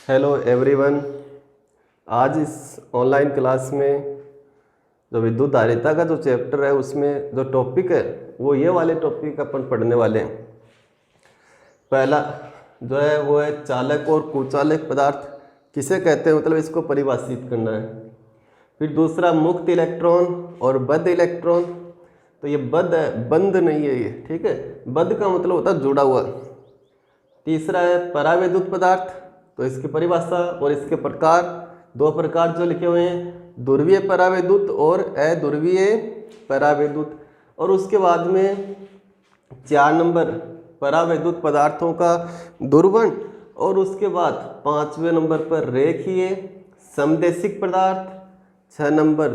Hello everyone. आज इस online class में जो विद्युत धारिता का जो चैप्टर है उसमें जो टॉपिक है वो ये वाले टॉपिक अपन पढ़ने वाले हैं। पहला जो है वो है चालक और कुचालक पदार्थ किसे कहते हैं, मतलब इसको परिभाषित करना है। फिर दूसरा मुक्त इलेक्ट्रॉन और बद्ध इलेक्ट्रॉन। तो ये बद्ध है, बंद नहीं है ये, ठीक है। बद्ध का मतलब होता है जुड़ा हुआ। तीसरा है परावैद्युत पदार्थ, तो इसकी परिभाषा और इसके प्रकार, दो प्रकार जो लिखे हुए हैं, ध्रुवीय परावैद्युत और अध्रुवीय परावैद्युत। और उसके बाद में 4 नंबर परावैद्युत पदार्थों का ध्रुवण, और उसके बाद 5वें नंबर पर रेखीय समदेशिक पदार्थ, 6 नंबर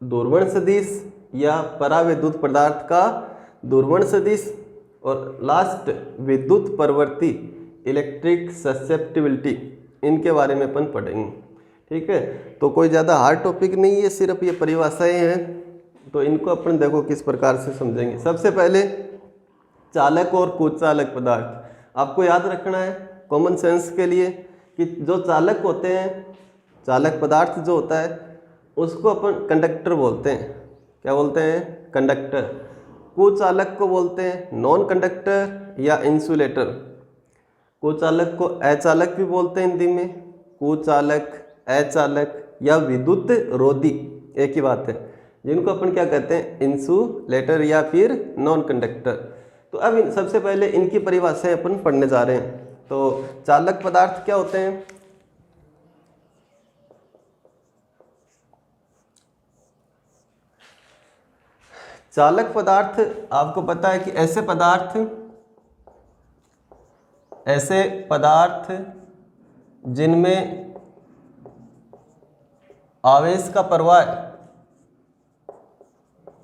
ध्रुवण सदिश या परावैद्युत पदार्थ का ध्रुवण सदिश, और लास्ट विद्युत प्रवृत्ति इलेक्ट्रिक ससेप्टिबिलिटी, इनके बारे में अपन पढ़ेंगे, ठीक है। तो कोई ज़्यादा हार्ड टॉपिक नहीं है, सिर्फ ये परिभाषाएं हैं। तो इनको अपन देखो किस प्रकार से समझेंगे। सबसे पहले चालक और कुचालक पदार्थ आपको याद रखना है कॉमन सेंस के लिए कि जो चालक होते हैं, चालक पदार्थ जो होता है उसको अपन कंडक्टर बोलते हैं। क्या बोलते हैं? कंडक्टर। कुचालक को बोलते हैं नॉन कंडक्टर या इंसुलेटर। कुचालक को अचालक भी बोलते हैं हिंदी में। कुचालक, अचालक या विद्युत रोधी एक ही बात है, जिनको अपन क्या कहते हैं? इंसुलेटर या फिर नॉन कंडक्टर। तो अब सबसे पहले इनकी परिभाषाएं अपन पढ़ने जा रहे हैं। तो चालक पदार्थ क्या होते हैं? चालक पदार्थ आपको पता है कि ऐसे पदार्थ जिनमें आवेश का प्रवाह,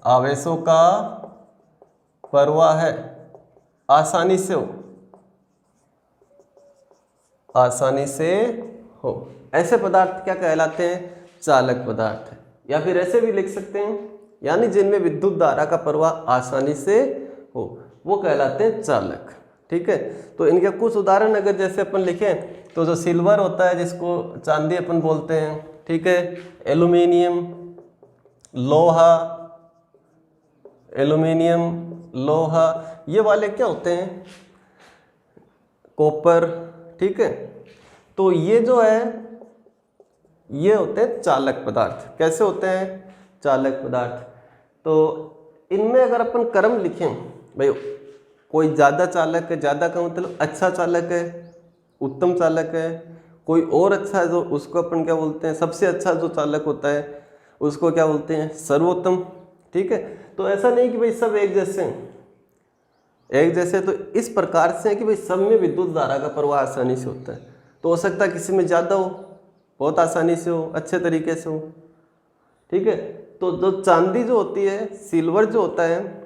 आवेशों का प्रवाह है आसानी से हो, ऐसे पदार्थ क्या कहलाते हैं? चालक पदार्थ। या फिर ऐसे भी लिख सकते हैं, यानी जिनमें विद्युत धारा का प्रवाह आसानी से हो, वो कहलाते हैं चालक, ठीक है। तो इनके कुछ उदाहरण अगर जैसे अपन लिखें तो जो सिल्वर होता है, जिसको चांदी अपन बोलते हैं, ठीक है, एल्यूमिनियम, लोहा, ये वाले क्या होते हैं? कॉपर, ठीक है। तो ये जो है ये होते हैं चालक पदार्थ। कैसे होते हैं चालक पदार्थ? तो इनमें अगर अपन क्रम लिखें, भाई कोई ज़्यादा चालक है, ज़्यादा का मतलब अच्छा चालक है, उत्तम चालक है, कोई और अच्छा है जो उसको अपन क्या बोलते हैं? सबसे अच्छा जो चालक होता है उसको क्या बोलते हैं? सर्वोत्तम, ठीक है। तो ऐसा नहीं कि भाई सब एक जैसे तो इस प्रकार से है कि भाई सब में विद्युत धारा का प्रवाह आसानी से होता है। तो हो सकता है किसी में ज़्यादा हो, बहुत आसानी से हो, अच्छे तरीके से हो, ठीक है। तो जो चांदी जो होती है, सिल्वर जो होता है,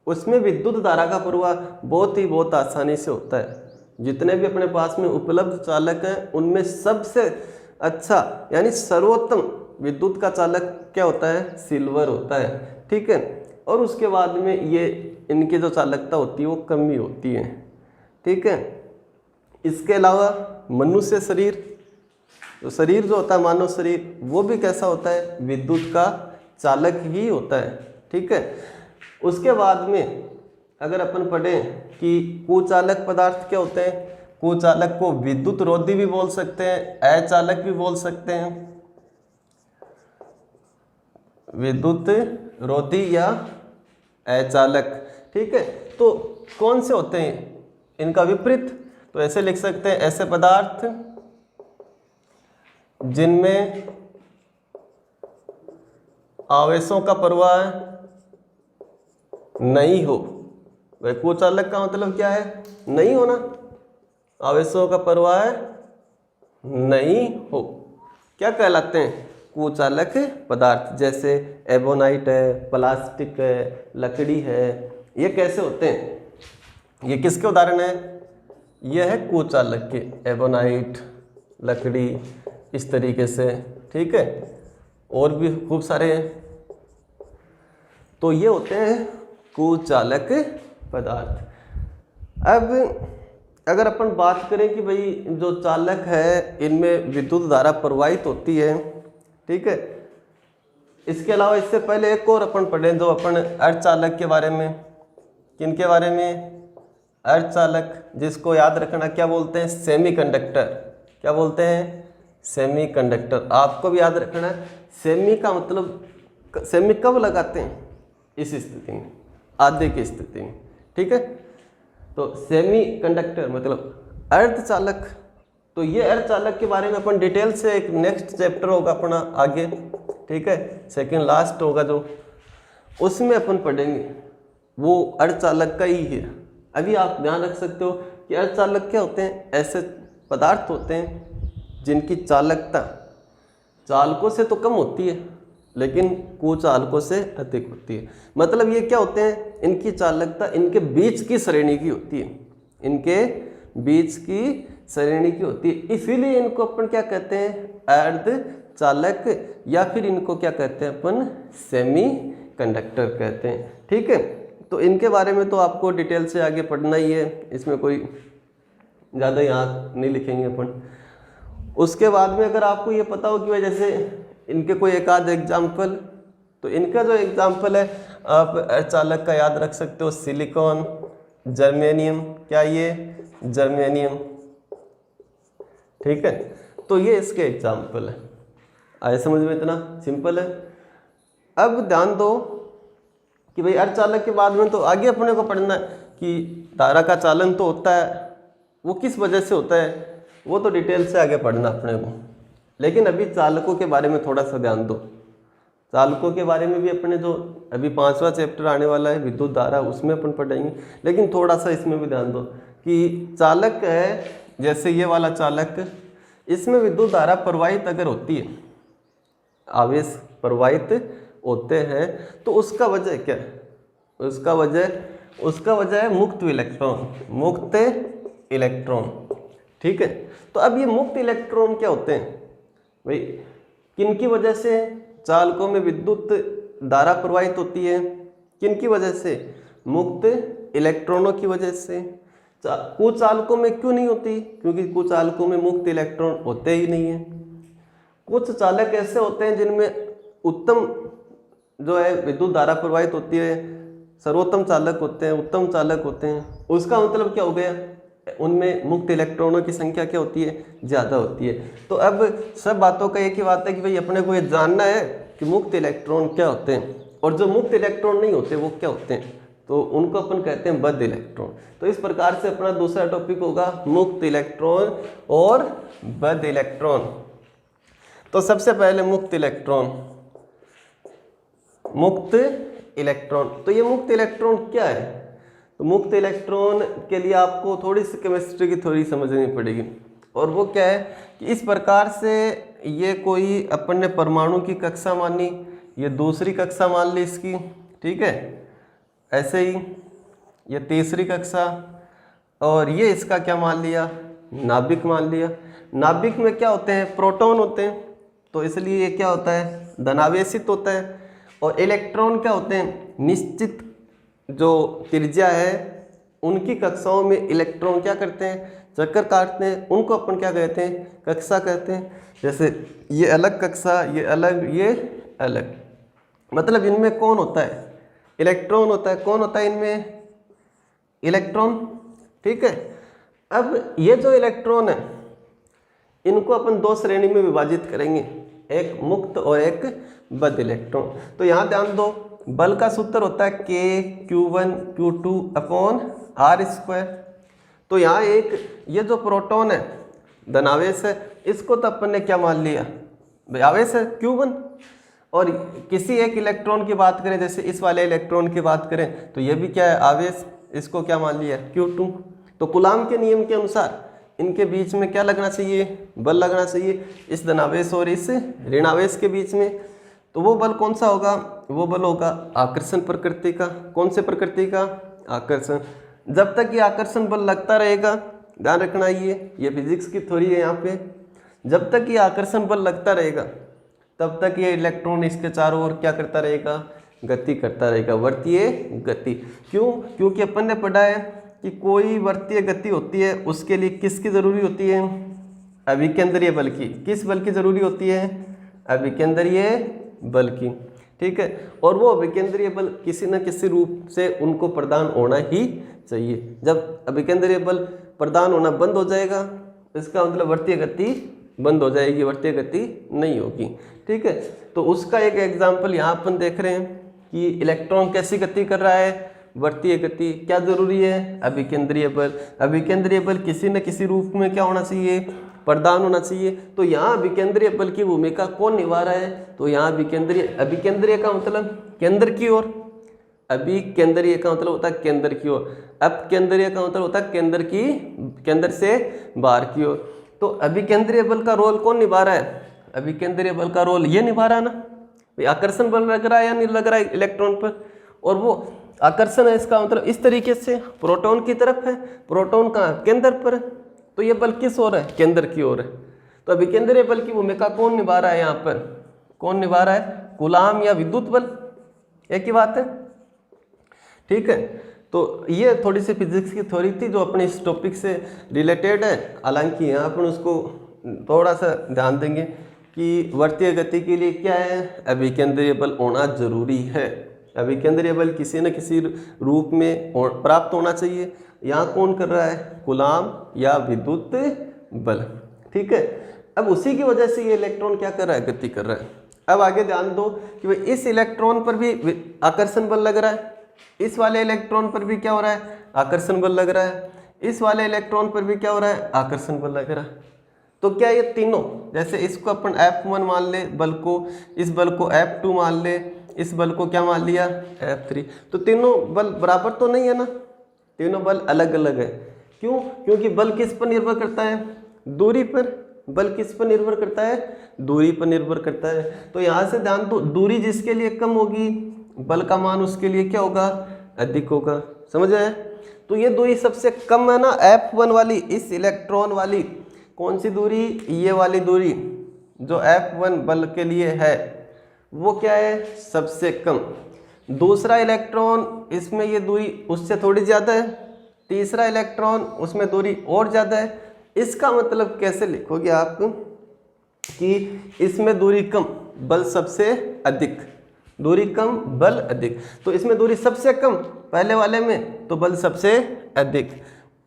उसमें विद्युत धारा का प्रवाह बहुत आसानी से होता है। जितने भी अपने पास में उपलब्ध चालक हैं उनमें सबसे अच्छा यानी सर्वोत्तम विद्युत का चालक क्या होता है? सिल्वर होता है, ठीक है। और उसके बाद में ये इनकी जो चालकता होती है वो कम ही होती है, ठीक है। इसके अलावा मनुष्य शरीर, तो शरीर जो होता है मानव शरीर, वो भी कैसा होता है? विद्युत का चालक ही होता है, ठीक है। उसके बाद में अगर अपन पढ़ें कि कुचालक पदार्थ क्या होते हैं, कुचालक को विद्युत रोधी भी बोल सकते हैं, अचालक भी बोल सकते हैं, विद्युत रोधी या अचालक, ठीक है। तो कौन से होते हैं इनका विपरीत? तो ऐसे लिख सकते हैं, ऐसे पदार्थ जिनमें आवेशों का प्रवाह नहीं हो। वह कुचालक का मतलब क्या है? नहीं होना, आवेशों का प्रवाह नहीं हो, क्या कहलाते हैं? कुचालक पदार्थ। जैसे एबोनाइट है, प्लास्टिक है, लकड़ी है, ये कैसे होते हैं? ये किसके उदाहरण है? ये है कुचालक के, एबोनाइट, लकड़ी, इस तरीके से, ठीक है। और भी खूब सारे हैं। तो ये होते हैं कुचालक पदार्थ। अब अगर अपन बात करें कि भाई जो चालक है इनमें विद्युत धारा प्रवाहित होती है, ठीक है। इसके अलावा इससे पहले एक और अपन पढ़ें जो अपन अर्धचालक के बारे में, किनके बारे में, अर्धचालक, जिसको याद रखना क्या बोलते हैं, सेमीकंडक्टर। क्या बोलते हैं, सेमीकंडक्टर। आपको भी याद रखना है सेमी का मतलब, सेमी कब लगाते हैं, इस स्थिति में, आधे की स्थिति में, ठीक है। तो सेमी कंडक्टर मतलब अर्धचालक। तो ये अर्धचालक के बारे में अपन डिटेल से एक नेक्स्ट चैप्टर होगा अपना आगे, ठीक है, सेकंड लास्ट होगा जो, उसमें अपन पढ़ेंगे, वो अर्धचालक का ही है। अभी आप ध्यान रख सकते हो कि अर्धचालक क्या होते हैं, ऐसे पदार्थ होते हैं जिनकी चालकता चालकों से तो कम होती है लेकिन कुचालकों से अधिक होती है। मतलब ये क्या होते हैं, इनकी चालकता इनके बीच की श्रेणी की होती है, इनके बीच की श्रेणी की होती है, इसीलिए इनको अपन क्या कहते हैं, अर्धचालक, या फिर इनको क्या कहते हैं अपन, सेमी कंडक्टर कहते हैं, ठीक है। तो इनके बारे में तो आपको डिटेल से आगे पढ़ना ही है, इसमें कोई ज़्यादा यहाँ नहीं लिखेंगे अपन। उसके बाद में अगर आपको ये पता हो कि भाई जैसे इनके कोई एक आध एग्जाम्पल, तो इनका जो एग्जाम्पल है आप अर्धचालक का याद रख सकते हो, सिलिकॉन, जर्मेनियम, क्या ये जर्मेनियम, ठीक है। तो ये इसके एग्जाम्पल है, आए समझ में, इतना सिंपल है। अब ध्यान दो कि भाई अर्धचालक के बाद में तो आगे अपने को पढ़ना है कि धारा का चालन तो होता है, वो किस वजह से होता है वो तो डिटेल से आगे पढ़ना अपने को, लेकिन अभी चालकों के बारे में थोड़ा सा ध्यान दो। चालकों के बारे में भी अपने जो अभी 5वां चैप्टर आने वाला है विद्युत धारा, उसमें अपन पढ़ेंगे, लेकिन थोड़ा सा इसमें भी ध्यान दो कि चालक है, जैसे ये वाला चालक, इसमें विद्युत धारा प्रवाहित अगर होती है, आवेश प्रवाहित होते हैं, तो उसका वजह क्या है, उसका वजह है मुक्त इलेक्ट्रॉन, मुक्त इलेक्ट्रॉन, ठीक है। तो अब ये मुक्त इलेक्ट्रॉन क्या होते हैं भाई, किनकी वजह से चालकों में विद्युत धारा प्रवाहित होती है, किनकी वजह से, मुक्त इलेक्ट्रॉनों की वजह से। कुचालकों में क्यों नहीं होती, क्योंकि कुचालकों में मुक्त इलेक्ट्रॉन होते ही नहीं है। कुछ चालक ऐसे होते हैं जिनमें उत्तम जो है विद्युत धारा प्रवाहित होती है, सर्वोत्तम चालक होते हैं, उत्तम चालक होते हैं। उसका मतलब क्या हो गया, उनमें मुक्त इलेक्ट्रॉनों की संख्या क्या होती है, ज़्यादा होती है। तो अब सब बातों का एक ही बात है कि भाई अपने को ये जानना है कि मुक्त इलेक्ट्रॉन क्या होते हैं, और जो मुक्त इलेक्ट्रॉन नहीं होते वो क्या होते हैं, तो उनको अपन कहते हैं बद्ध इलेक्ट्रॉन। तो इस प्रकार से अपना दूसरा टॉपिक होगा मुक्त इलेक्ट्रॉन और बद्ध इलेक्ट्रॉन। तो सबसे पहले मुक्त इलेक्ट्रॉन, मुक्त इलेक्ट्रॉन। तो ये मुक्त इलेक्ट्रॉन क्या है, तो मुक्त इलेक्ट्रॉन के लिए आपको थोड़ी सी केमिस्ट्री की थोड़ी समझनी पड़ेगी, और वो क्या है कि इस प्रकार से ये कोई अपन ने परमाणु की कक्षा मानी, ये दूसरी कक्षा मान ली इसकी, ठीक है, ऐसे ही ये तीसरी कक्षा, और ये इसका क्या मान लिया, नाभिक मान लिया। नाभिक में क्या होते हैं, प्रोटॉन होते हैं, तो इसलिए ये क्या होता है, धनावेशित होता है। और इलेक्ट्रॉन क्या होते हैं, निश्चित जो त्रिज्या है उनकी कक्षाओं में इलेक्ट्रॉन क्या करते हैं, चक्कर काटते हैं, उनको अपन क्या कहते हैं, कक्षा कहते हैं। जैसे ये अलग कक्षा, ये अलग, ये अलग, मतलब इनमें कौन होता है, इलेक्ट्रॉन होता है। कौन होता है इनमें, इलेक्ट्रॉन, ठीक है। अब ये जो इलेक्ट्रॉन है इनको अपन दो श्रेणी में विभाजित करेंगे, एक मुक्त और एक बद्ध इलेक्ट्रॉन। तो यहाँ ध्यान दो, बल का सूत्र होता है K(Q1 Q2 अपॉन R²। तो यहाँ एक ये जो प्रोटॉन है, धनावेश है, इसको तो अपन ने क्या मान लिया, भाई आवेश है Q1। और किसी एक इलेक्ट्रॉन की बात करें, जैसे इस वाले इलेक्ट्रॉन की बात करें, तो ये भी क्या है, आवेश, इसको क्या मान लिया, Q2। तो कूलाम के नियम के अनुसार इनके बीच में क्या लगना चाहिए, बल लगना चाहिए, इस धनावेश और इस ऋणावेश के बीच में। तो वो बल कौन सा होगा, वो बल होगा आकर्षण प्रकृति का। कौन से प्रकृति का, आकर्षण। जब तक ये आकर्षण बल लगता रहेगा, ध्यान रखना, ये फिजिक्स की थ्योरी है यहाँ पे, जब तक ये आकर्षण बल लगता रहेगा तब तक ये इलेक्ट्रॉन इसके चारों ओर क्या करता रहेगा, गति करता रहेगा, वर्तीय गति। क्यों, क्योंकि अपन ने पढ़ा है कि कोई वर्तीय गति होती है उसके लिए किसकी जरूरी होती है? अभिकेंद्रीय बल की। किस बल की जरूरी होती है? अभिकेंद्रीय बल की। ठीक है, और वो अभिकेंद्रीय बल किसी न किसी रूप से उनको प्रदान होना ही चाहिए। जब अभिकेंद्रीय बल प्रदान होना बंद हो जाएगा इसका मतलब वर्तीय गति बंद हो जाएगी, वर्तीय गति नहीं होगी। ठीक है, तो उसका एक एग्जाम्पल यहाँ अपन देख रहे हैं कि इलेक्ट्रॉन कैसी गति कर रहा है? वर्तीय गति। क्या जरूरी है? अभिकेंद्रीय बल। अभिकेंद्रीय बल किसी न किसी रूप में क्या होना चाहिए? प्रदान होना चाहिए। तो यहाँ अभिकेंद्रीय बल की भूमिका कौन निभा रहा है? तो यहाँ अभिकेंद्रीय का मतलब केंद्र की ओर, अभिकेंद्रीय का मतलब होता है केंद्र की ओर, अपकेंद्रीय का मतलब होता है केंद्र से बाहर की ओर। तो अभिकेंद्रीय बल का रोल कौन निभा रहा है? अभिकेंद्रीय बल का रोल ये निभा रहा है ना, आकर्षण बल लग रहा है या नहीं लग रहा है इलेक्ट्रॉन पर, और वो आकर्षण है इसका मतलब इस तरीके से प्रोटॉन की तरफ है, प्रोटॉन कहाँ? केंद्र पर है। तो ये बल किस ओर है? केंद्र की ओर है। तो अभिकेंद्रीय बल की भूमिका कौन निभा रहा है? यहाँ पर कौन निभा रहा है? कूलाम या विद्युत बल, एक ही बात है। ठीक है, तो ये थोड़ी सी फिजिक्स की थ्योरी थी जो अपने इस टॉपिक से रिलेटेड है। हालांकि यहाँ पर उसको थोड़ा सा ध्यान देंगे कि वर्तीय गति के लिए क्या है? अभिकेंद्रीय बल होना जरूरी है। अभिकेंद्रीय बल किसी न किसी रूप में प्राप्त होना चाहिए। यहाँ कौन कर रहा है? कूलाम या विद्युत बल। ठीक है, अब उसी की वजह से ये इलेक्ट्रॉन क्या कर रहा है? गति कर रहा है। अब आगे ध्यान दो कि भाई इस इलेक्ट्रॉन पर भी आकर्षण बल लग रहा है, इस वाले इलेक्ट्रॉन पर भी क्या हो रहा है? आकर्षण बल लग रहा है, इस वाले इलेक्ट्रॉन पर भी क्या हो रहा है? आकर्षण बल लग रहा है। तो क्या ये तीनों, जैसे इसको अपन F1 मान ले बल को, इस बल को F2 मान ले, इस बल को क्या मान लिया? F3। तो तीनों बल बराबर तो नहीं है ना, तीनों बल अलग अलग है। क्यों? क्योंकि बल किस पर निर्भर करता है? दूरी पर। बल किस पर निर्भर करता है? दूरी पर निर्भर करता है। तो यहाँ से ध्यान दो, दूरी जिसके लिए कम होगी बल का मान उसके लिए क्या होगा? अधिक होगा। समझ आए? तो ये दूरी सबसे कम है ना, F1 वाली, इस इलेक्ट्रॉन वाली। कौन सी दूरी? ये वाली दूरी जो F1 बल के लिए है वो क्या है? सबसे कम। दूसरा इलेक्ट्रॉन इसमें ये दूरी उससे थोड़ी ज़्यादा है, तीसरा इलेक्ट्रॉन उसमें दूरी और ज़्यादा है। इसका मतलब कैसे लिखोगे आप कि इसमें दूरी कम बल सबसे अधिक, दूरी कम बल अधिक। तो इसमें दूरी सबसे कम पहले वाले में, तो बल सबसे अधिक।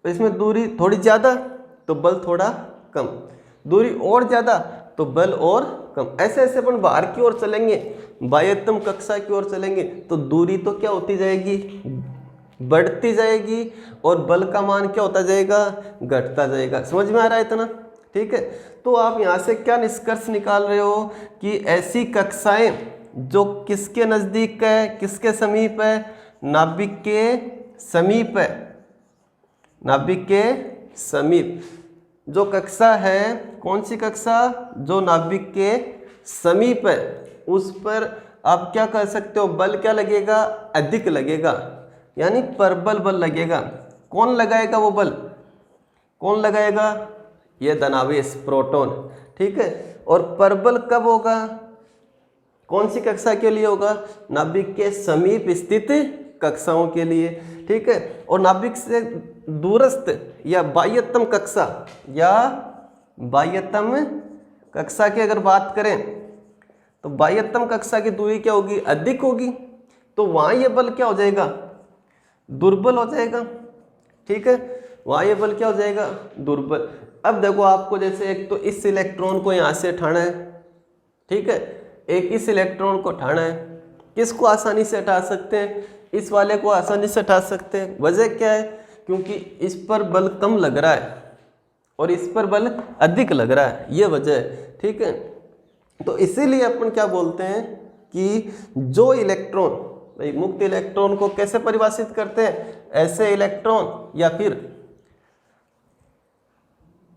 इसमें दूरी थोड़ी ज़्यादा तो बल थोड़ा कम, दूरी और ज़्यादा तो बल और कम। ऐसे ऐसे अपन बाहर की ओर चलेंगे, बाह्यतम कक्षा की ओर चलेंगे तो दूरी तो क्या होती जाएगी? बढ़ती जाएगी, और बल का मान क्या होता जाएगा? घटता जाएगा। समझ में आ रहा है इतना? ठीक है, तो आप यहाँ से क्या निष्कर्ष निकाल रहे हो कि ऐसी कक्षाएं जो किसके नज़दीक है, किसके समीप है? नाभिक के समीप है, नाभिक के समीप। जो कक्षा है, कौन सी कक्षा? जो नाभिक के समीप है, उस पर आप क्या कर सकते हो? बल क्या लगेगा? अधिक लगेगा, यानी परबल बल लगेगा। कौन लगाएगा वो बल? कौन लगाएगा? ये धनावेश प्रोटॉन। ठीक है, और परबल कब होगा? कौन सी कक्षा के लिए होगा? नाभिक के समीप स्थित कक्षाओं के लिए। ठीक है, और नाभिक से दूरस्थ या बाह्यतम कक्षा, या बाह्यतम कक्षा की अगर बात करें तो बाह्यतम कक्षा की दूरी क्या होगी? अधिक होगी। तो वहाँ ये बल क्या हो जाएगा? दुर्बल हो जाएगा। ठीक है, वहाँ ये बल क्या हो जाएगा? दुर्बल। अब देखो आपको, जैसे एक तो इस इलेक्ट्रॉन को यहाँ से हटाना है, ठीक है, एक इस इलेक्ट्रॉन को हटाना है। किसको आसानी से हटा सकते हैं? इस वाले को आसानी से हटा सकते हैं। वजह क्या है? क्योंकि इस पर बल कम लग रहा है और इस पर बल अधिक लग रहा है, ये वजह है। ठीक है, तो इसीलिए अपन क्या बोलते हैं कि जो इलेक्ट्रॉन, भाई मुक्त इलेक्ट्रॉन को कैसे परिभाषित करते हैं? ऐसे इलेक्ट्रॉन या फिर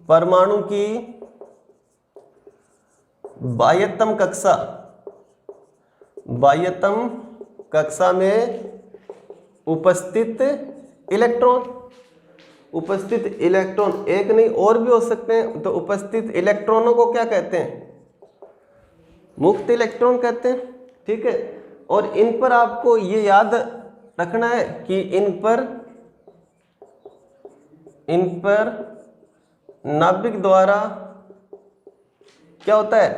परमाणु की बाह्यतम कक्षा, बाह्यतम कक्षा में उपस्थित इलेक्ट्रॉन, उपस्थित इलेक्ट्रॉन एक नहीं और भी हो सकते हैं। तो उपस्थित इलेक्ट्रॉनों को क्या कहते हैं? मुक्त इलेक्ट्रॉन कहते हैं। ठीक है, और इन पर आपको ये याद रखना है कि इन पर इन पर नाभिक द्वारा क्या होता है,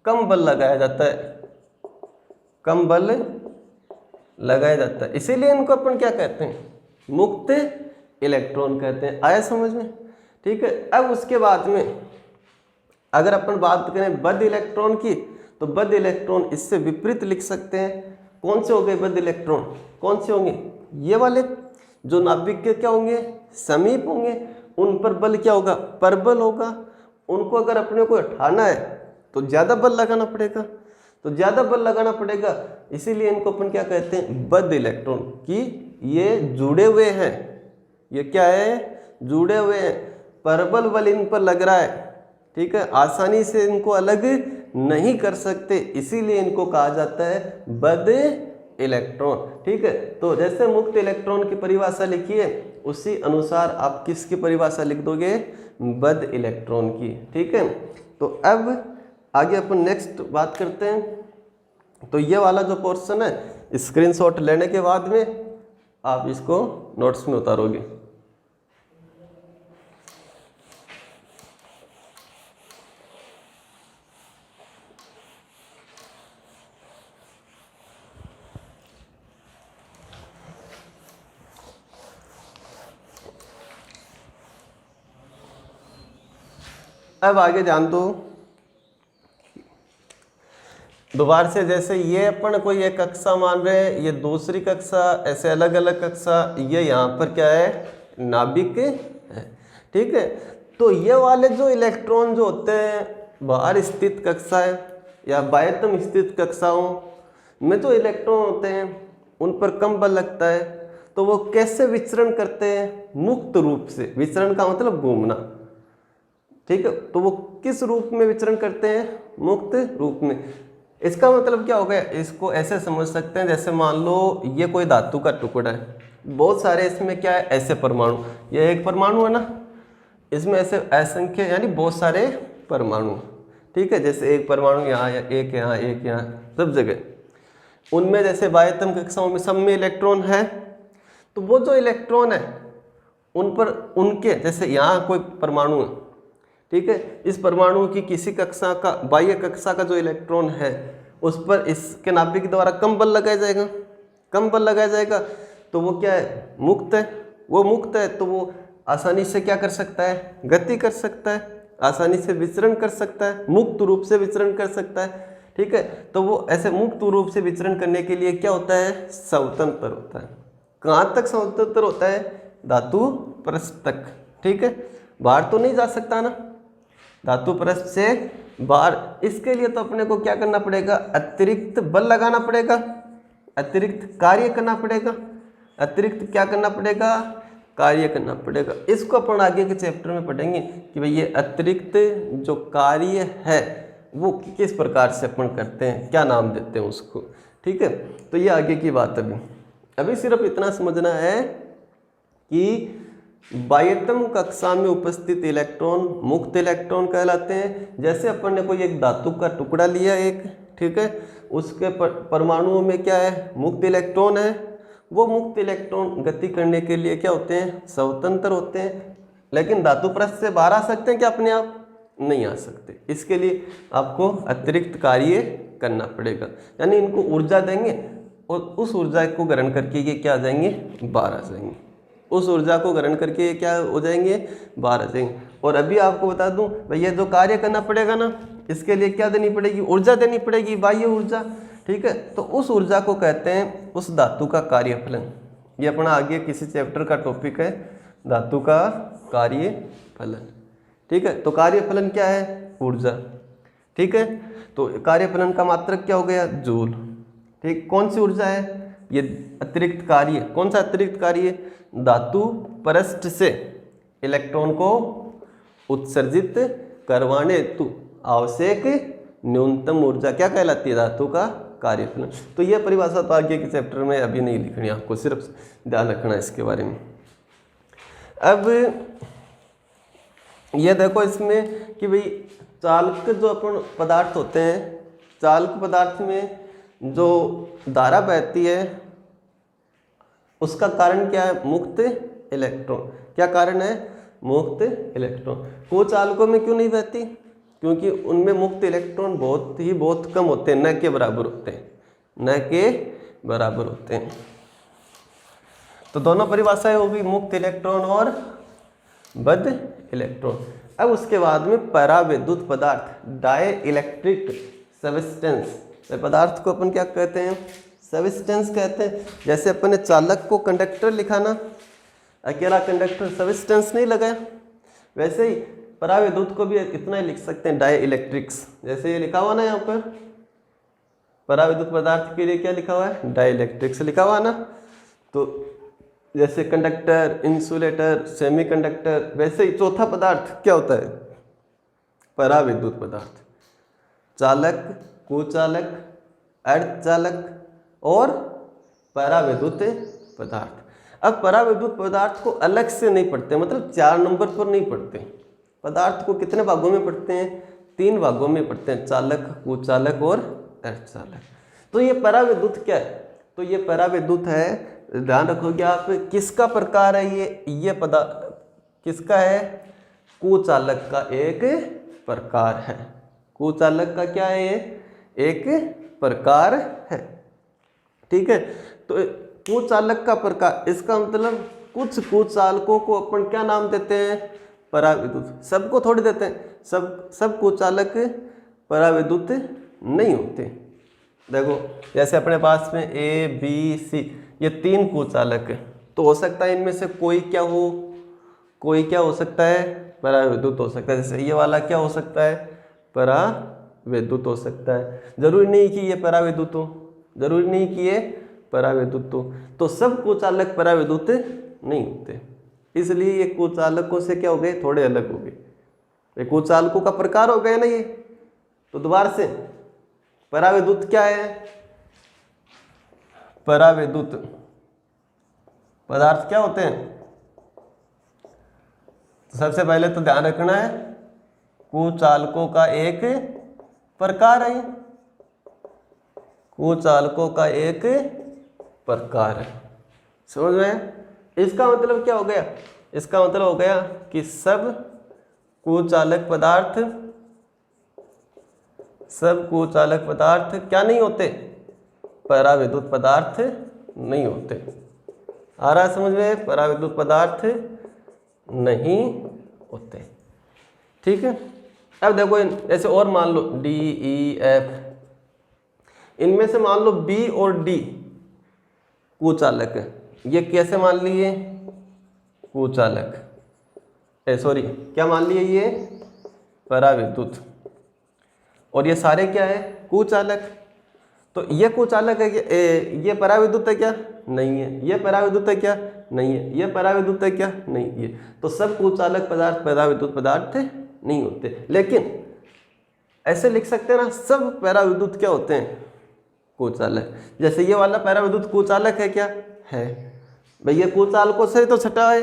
कम बल लगाया जाता है, कम बल लगाया जाता है, इसीलिए इनको अपन क्या कहते हैं, मुक्त इलेक्ट्रॉन कहते हैं। आया समझ में? ठीक है। अब उसके बाद में अगर अपन बात करें बद्ध इलेक्ट्रॉन की, तो बद्ध इलेक्ट्रॉन इससे विपरीत लिख सकते हैं। कौन से हो गए बद्ध इलेक्ट्रॉन? कौन से होंगे? ये वाले जो नाभिक के क्या होंगे, समीप होंगे, उन पर बल क्या होगा, परबल होगा। उनको अगर अपने को हटाना है तो ज़्यादा बल लगाना पड़ेगा, तो ज़्यादा बल लगाना पड़ेगा, इसीलिए इनको अपन क्या कहते हैं, बद्ध इलेक्ट्रॉन, कि ये जुड़े हुए हैं। ये क्या है, जुड़े हुए हैं, परबल बल इन पर लग रहा है, ठीक है, आसानी से इनको अलग नहीं कर सकते, इसीलिए इनको कहा जाता है बद्ध इलेक्ट्रॉन। ठीक है। तो जैसे मुक्त इलेक्ट्रॉन की परिभाषा लिखी है, उसी अनुसार आप किसकी परिभाषा लिख दोगे, बद्ध इलेक्ट्रॉन की। ठीक है। तो अब आगे अपन नेक्स्ट बात करते हैं। तो ये वाला जो पोर्शन है, स्क्रीनशॉट लेने के बाद में आप इसको नोट्स में उतारोगे। अब आगे ध्यान दो, दोबारा से, जैसे ये अपन कोई एक कक्षा मान रहे हैं, ये दूसरी कक्षा, ऐसे अलग अलग कक्षा, ये यहाँ पर क्या है, नाभिक है। ठीक है। तो ये वाले जो इलेक्ट्रॉन जो होते हैं बाहर स्थित कक्षाएं या बाह्यतम स्थित कक्षाओं में जो इलेक्ट्रॉन होते हैं उन पर कम बल लगता है, तो वो कैसे विचरण करते हैं, मुक्त रूप से। विचरण का मतलब घूमना। ठीक है। तो वो किस रूप में विचरण करते हैं, मुक्त रूप में। इसका मतलब क्या हो गया, इसको ऐसे समझ सकते हैं, जैसे मान लो ये कोई धातु का टुकड़ा है, बहुत सारे इसमें क्या है, ऐसे परमाणु, ये एक परमाणु है ना, इसमें ऐसे असंख्य यानी बहुत सारे परमाणु। ठीक है। जैसे एक परमाणु यहाँ या एक यहाँ, एक यहाँ, सब जगह। उनमें जैसे बाह्यतम कक्षाओं में सब में इलेक्ट्रॉन है, तो वो जो इलेक्ट्रॉन है उन पर उनके, जैसे यहाँ कोई परमाणु है, ठीक है, इस परमाणु की किसी कक्षा का, बाह्य कक्षा का जो इलेक्ट्रॉन है उस पर इसके नाभिक द्वारा कम बल लगाया जाएगा, कम बल लगाया जाएगा, तो वो क्या है, मुक्त है। वो मुक्त है तो वो आसानी से क्या कर सकता है, गति कर सकता है, आसानी से विचरण कर सकता है, मुक्त रूप से विचरण कर सकता है। ठीक है। तो वो ऐसे मुक्त रूप से विचरण करने के लिए क्या होता है, स्वतंत्र होता है। कहाँ तक स्वतंत्र होता है, धातु पृष्ठ तक। ठीक है। बाहर तो नहीं जा सकता ना, धातु पृष्ठ से बाहर। इसके लिए तो अपने को क्या करना पड़ेगा, अतिरिक्त बल लगाना पड़ेगा, अतिरिक्त कार्य करना पड़ेगा, अतिरिक्त क्या करना पड़ेगा, कार्य करना पड़ेगा। इसको अपन आगे के चैप्टर में पढ़ेंगे कि भाई ये अतिरिक्त जो कार्य है वो किस प्रकार से अपन करते हैं, क्या नाम देते हैं उसको। ठीक है। तो ये आगे की बात। अभी सिर्फ इतना समझना है कि बाह्यतम कक्षा में उपस्थित इलेक्ट्रॉन मुक्त इलेक्ट्रॉन कहलाते हैं। जैसे अपन ने कोई एक धातु का टुकड़ा लिया एक, ठीक है, उसके परमाणुओं में क्या है, मुक्त इलेक्ट्रॉन है। वो मुक्त इलेक्ट्रॉन गति करने के लिए क्या होते हैं, स्वतंत्र होते हैं। लेकिन धातु पृष्ठ से बाहर आ सकते हैं क्या, अपने आप नहीं आ सकते। इसके लिए आपको अतिरिक्त कार्य करना पड़ेगा, यानी इनको ऊर्जा देंगे और उस ऊर्जा को ग्रहण करके ये क्या आ जाएंगे, बाहर आ जाएंगे। उस ऊर्जा को ग्रहण करके क्या हो जाएंगे, बाहर आ जाएंगे। और अभी आपको बता दूं भाई, ये जो कार्य करना पड़ेगा ना, इसके लिए क्या देनी पड़ेगी, ऊर्जा देनी पड़ेगी, बाह्य ऊर्जा। ठीक है। तो उस ऊर्जा को कहते हैं उस धातु का कार्यफलन। ये अपना आगे किसी चैप्टर का टॉपिक है, धातु का कार्यफलन। ठीक है। तो कार्यफलन क्या है, ऊर्जा। ठीक है। तो कार्यफलन का मात्रक क्या हो गया, जूल। ठीक। कौन सी ऊर्जा है, ये अतिरिक्त कार्य। कौन सा अतिरिक्त कार्य, धातु पृष्ठ से इलेक्ट्रॉन को उत्सर्जित करवाने हेतु आवश्यक न्यूनतम ऊर्जा क्या कहलाती है, धातु का कार्यफलन। तो यह परिभाषा तो आगे के चैप्टर में अभी नहीं लिखनी, आपको सिर्फ ध्यान रखना है इसके बारे में। अब ये देखो इसमें कि भाई चालक जो अपन पदार्थ होते हैं, चालक पदार्थ में जो धारा बहती है उसका कारण क्या है, मुक्त इलेक्ट्रॉन। क्या कारण है? मुक्त इलेक्ट्रॉन। कुचालकों में क्यों नहीं बहती? क्योंकि उनमें मुक्त इलेक्ट्रॉन बहुत कम होते हैं, न के बराबर होते हैं, न के बराबर होते हैं। तो दोनों परिभाषाएं होगी, मुक्त इलेक्ट्रॉन और बद्ध इलेक्ट्रॉन। अब उसके बाद में परावैद्युत पदार्थ, डाई इलेक्ट्रिक सब्सटेंस। पदार्थ को अपन क्या कहते हैं? सब्सटेंस कहते हैं। जैसे अपन ने चालक को कंडक्टर लिखा ना, अकेला कंडक्टर सब्सटेंस नहीं लगाया, वैसे ही परावैद्युत को भी इतना ही लिख सकते हैं, डाई इलेक्ट्रिक्स। जैसे ये लिखा हुआ ना यहाँ पर, परावैद्युत पदार्थ के लिए क्या लिखा हुआ है? डाई इलेक्ट्रिक्स लिखा हुआ ना। तो जैसे कंडक्टर, इंसुलेटर, सेमीकंडक्टर, वैसे ही चौथा पदार्थ क्या होता है? परावैद्युत पदार्थ। चालक, कुचालक, अर्धचालक और परावैद्युत पदार्थ। अब परावैद्युत पदार्थ को अलग से नहीं पढ़ते, मतलब 4 नंबर पर नहीं पढ़ते। पदार्थ को कितने भागों में पढ़ते हैं? 3 भागों में पढ़ते हैं, चालक, कुचालक और अर्धचालक। तो ये परावैद्युत क्या है? तो ये परावैद्युत है, ध्यान रखोगे आप, किसका प्रकार है ये पदार्थ किसका है? कुचालक का एक प्रकार है। कुचालक का क्या है? ये एक प्रकार है। ठीक है, तो कुचालक का प्रकार, इसका मतलब कुछ कुचालकों को अपन क्या नाम देते हैं? परावैद्युत। सबको थोड़ी देते हैं, सब कुचालक परावैद्युत नहीं होते। देखो जैसे अपने पास में ए, बी, सी, ये 3 कुचालक है, तो हो सकता है इनमें से कोई क्या हो सकता है? परावैद्युत हो सकता है। जैसे ये वाला क्या हो सकता है? परावैद्युत हो सकता है। जरूरी नहीं कि ये परावैद्युत हो, जरूरी नहीं कि ये परावैद्युत हो। तो सब कुचालक परावैद्युत नहीं होते, इसलिए ये कुचालकों से क्या हो गए? थोड़े अलग हो गए। ये कुचालकों का प्रकार हो गया ना ये। तो दोबारा से, परावैद्युत क्या है? परावैद्युत पदार्थ क्या होते हैं? तो सबसे पहले तो ध्यान रखना है, कुचालकों का एक प्रकार है। कुचालकों का एक प्रकार है, समझ में? इसका मतलब क्या हो गया? इसका मतलब हो गया कि सब कुचालक पदार्थ क्या नहीं होते? परावैद्युत पदार्थ नहीं होते। आ रहा है समझ में? परावैद्युत पदार्थ नहीं होते। ठीक है, अब देखो जैसे और मान लो डी, ई, एफ, इनमें से मान लो बी और डी कुचालक है। ये कैसे मान लिए? कुचालक, सॉरी क्या मान लिए? ये परावैद्युत। और ये सारे क्या है? कुचालक। तो ये कुचालक है क्या? ये परावैद्युत है क्या? नहीं है। ये परावैद्युत है क्या? नहीं है। ये परावैद्युत है क्या? नहीं है। तो सब कुचालक पदार्थ परावैद्युत पदार्थ नहीं होते। लेकिन ऐसे लिख सकते हैं ना, सब परावैद्युत क्या होते हैं? कुचालक। जैसे ये वाला परावैद्युत कुचालक है क्या? है। भाई ये कुचालकों से तो छटा है,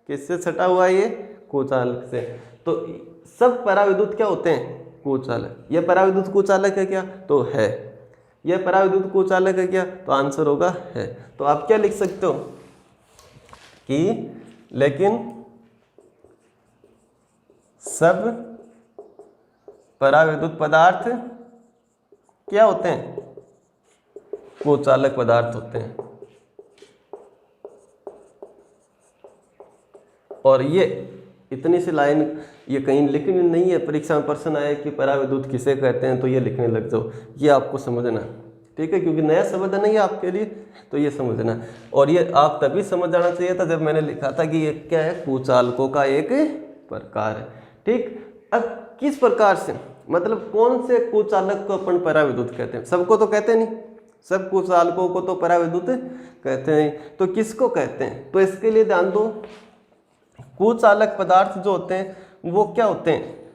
किससे छटा हुआ है? ये कुचालक से। तो सब परावैद्युत क्या होते हैं? कुचालक। ये परावैद्युत कुचालक है क्या? तो है। ये परावैद्युत कुचालक है क्या? तो आंसर होगा है। तो आप क्या लिख सकते हो कि लेकिन सब परावैद्युत पदार्थ क्या होते हैं? कुचालक पदार्थ होते हैं। और ये इतनी सी लाइन ये कहीं लिखनी नहीं है, परीक्षा में प्रश्न आए कि परावैद्युत किसे कहते हैं, तो ये लिखने लग जाओ, ये आपको समझना, ठीक है, क्योंकि नया शब्द नहीं है आपके लिए, तो ये समझना। और ये आप तभी समझ जाना चाहिए था जब मैंने लिखा था कि ये क्या है? कुचालकों का एक प्रकार है। ठीक, अब किस प्रकार से, मतलब कौन से कुचालक को अपन परावैद्युत कहते हैं? सबको तो कहते नहीं, सब कुचालकों को तो परावैद्युत कहते हैं, तो किसको कहते हैं? तो इसके लिए ध्यान दो, कुचालक पदार्थ जो होते हैं वो क्या होते हैं?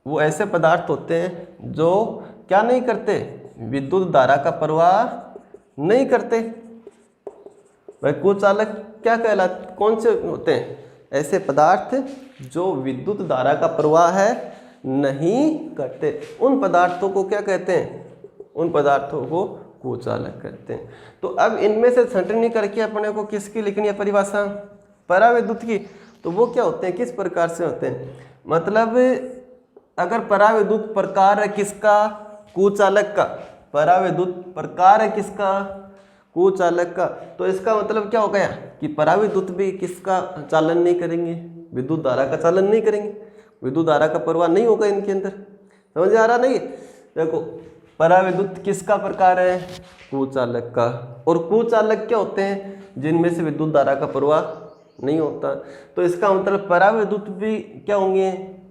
वो ऐसे पदार्थ होते हैं जो क्या नहीं करते? विद्युत धारा का प्रवाह नहीं करते। भाई कुचालक क्या कहलाते? कौन से होते हैं? ऐसे पदार्थ जो विद्युत धारा का प्रवाह है नहीं करते, उन पदार्थों को क्या कहते हैं? उन पदार्थों को कुचालक कहते हैं। तो अब इनमें से छंटनी करके अपने को किसकी लिखनी है परिभाषा? परावैद्युत की। तो वो क्या होते हैं, किस प्रकार से होते हैं, मतलब अगर परावैद्युत प्रकार है किसका, कुचालक का, परावैद्युत प्रकार है किसका, कुचालक का, तो इसका मतलब क्या हो गया कि परावैद्युत भी किसका चालन नहीं करेंगे, विद्युत धारा का चालन नहीं करेंगे, विद्युत धारा का प्रवाह नहीं होगा इनके अंदर। समझ आ रहा नहीं? देखो परावैद्युत किसका प्रकार है, कुचालक का, और कुचालक क्या होते हैं, जिनमें से विद्युत धारा का प्रवाह नहीं होता। तो इसका मतलब परावैद्युत भी क्या होंगे,